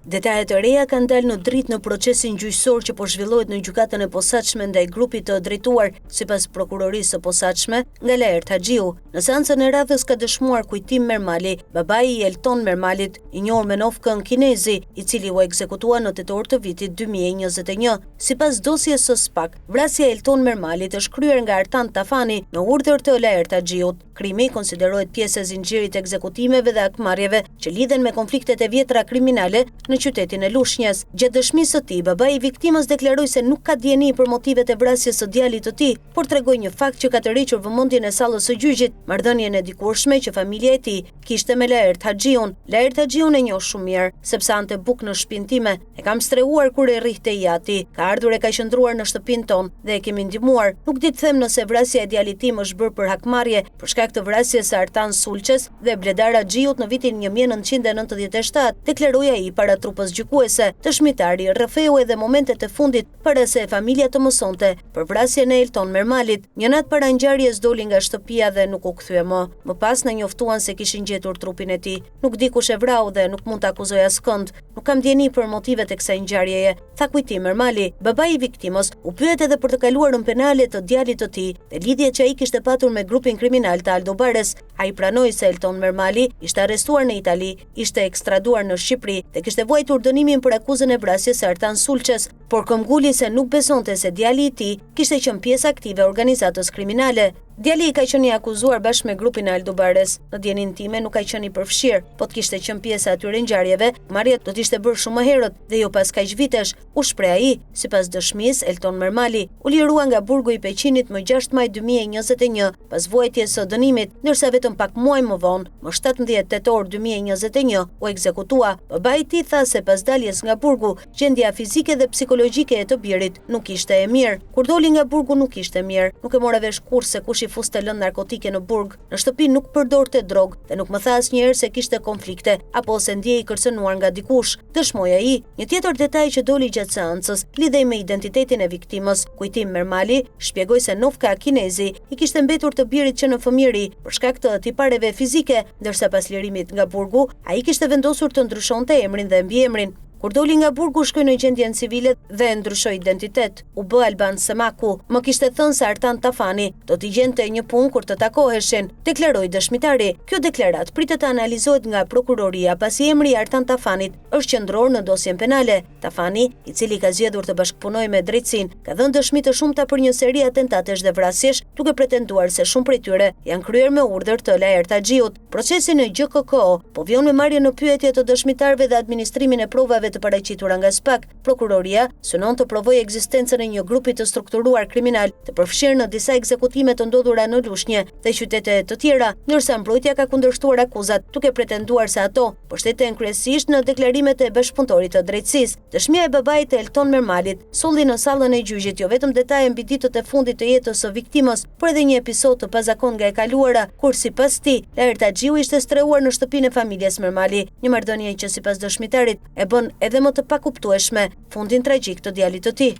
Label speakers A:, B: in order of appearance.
A: Detajet e reja kanë dalë në dritë në procesin gjyqësor që po zhvillohet në gjykatën e posaçme ndaj grupit të drejtuar sipas prokurorisë së posaçme nga Laert Haxhiu. Në seancën e radhës ka dëshmuar Kujtim Mermali, babai i Elton Mermalit, i njohur me Nofkën Kinezi, i cili u ekzekutua në tetor të vitit 2021. Sipas dosjes së SPAK, vrasja e Elton Mermalit është kryer nga Artan Tafani në urdhër të Laert Haxhiut. Krimi konsiderohet pjesë e zinxhirit ekzekutimeve dhe akmarrjeve që lidhen me konfliktet e vjetra kriminale në qytetin e Lushnjës. Gjatë dëshmisë së tij, babai i viktimës deklaroi se nuk ka dieni për motivet e vrasjes së djalit të tij, por tregoi një fakt që ka tërhequr vëmendjen e sallës së gjyqit, marrëdhënien e dikurshme që familja e tij kishte me Laert Haxhiun. Laert Haxhiun e njoh shumë mirë, sepse ante buk në shtëpinë time. E kam streuar kur e rrihte jati. Ka ardhur e ka qëndruar në shtëpinë tonë dhe e kemi ndihmuar. Nuk di të them nëse vrasja e djalit tim është bërë për hakmarrje, për shkak të vrasjes së Artan Sulçes dhe Bledar Haxhiut në vitin 1997, deklaroi ai para trupës gjykuese. Dëshmitari rrëfeu edhe momentet e fundit para se familja të mësonte për vrasjen e Elton Mermalit. Një natë para ngjarjes doli nga shtëpia dhe nuk u kthye më. Më pas na njoftuan se kishin gjetur trupin e tij. Nuk di kush e vrau dhe nuk mund të akuzoj askënd. Nuk kam dieni për motivet e kësaj ngjarjeje, tha Kujtim Mermali. Babai i viktimës u pyet edhe për të kaluarën penale të djalit të tij dhe lidhjet që ai kishte patur me grupin kriminal të Aldo Bares. Ai pranoi se Elton Mermali ishte arrestuar në Itali, ishte ekstraduar në Shqipëri dhe kishte vuajtur dënimin për akuzën e vrasjes së Artan Sulçes, por këmbguli se nuk besonte se djali i tij kishte qenë pjesë aktive e organizatës kriminale. Djali i ka qenë i akuzuar bashkë me grupin e Aldo Bares. Në djenin time nuk ka qenë i përfshirë, po të kishte qenë pjesë atyre ngjarjeve, marrja do t'ishte bërë shumë më herët dhe jo pas kaq vitesh, u shpreh ai. Sipas dëshmisë, Elton Mermali u lirua nga burgu i Peqinit më 6 maj 2021 pas vuajtjes së dënimit, ndërsa vetëm pak muaj më vonë, më 17 tetor 2021, u ekzekutua. Babai i tij tha se pas daljes nga burgu, gjendja fizike dhe psikologjike e të birit nuk ishte e mirë. Kur doli nga burgu nuk ishte mirë, nuk e mora vesh kurrë se kush i fuste lëndë narkotike në burg. Në shtëpi nuk përdorte drogë dhe nuk më tha asnjëherë se kishte konflikte apo se ndjej i kërcënuar nga dikush, dëshmoi ai. Një tjetër detaj që doli gjatë seancës lidhej me identitetin e viktimës. Kujtim Mermali shpjegoi se Nofka Kinezi i kishte mbetur të birit që në fëmijëri për shkak të tipareve fizike, ndërsa pas lirimit nga burgu, ai kishte vendosur të ndryshonte emrin dhe mbiemrin. Kur doli nga burgu, shkoi në gjendjen civile dhe ndryshoi identitet. U bë Alban Semaku. Më kishte thënë se Artan Tafani do t'i gjente një punë kur të takoheshin, deklaroi dëshmitari. Kjo deklarat pritet të analizohet nga prokuroria pasi emri i Artan Tafanit është qendror në dosjen penale. Tafani, i cili ka zgjedhur të bashkëpunojë me drejtsinë, ka dhënë dëshmi të shumta për një seri atentatesh dhe vrasjesh, duke pretenduar se shumë prej tyre janë kryer me urdhër të Laert Haxhiut. Procesi në GKK po vjen me marrjen në pyetje të dëshmitarëve dhe administrimin e provave të paraqitura nga SPAK. Prokuroria synon të provojë ekzistencën e një grupi të strukturuar kriminal të përfshirë në disa ekzekutime të ndodhura në Lushnjë dhe qytete të tjera, ndërsa mbrojtja ka kundërshtuar akuzat, duke pretenduar se ato pushteten kryesisht në deklarimet e bashkëpunëtorit të drejtësisë. Dëshmia e babait të Elton Mermalit solli në sallën e gjyqit jo vetëm detaje mbi ditët e fundit të jetës së viktimës, por edhe një episod të pazakon nga e kaluara, kur sipas tij Laert Haxhiu ishte streuar në shtëpinë e familjes Mermali, një marrëdhënie që sipas dëshmitarit e bën edhe më të pakuptueshme fundin tragjik të djalit të tij.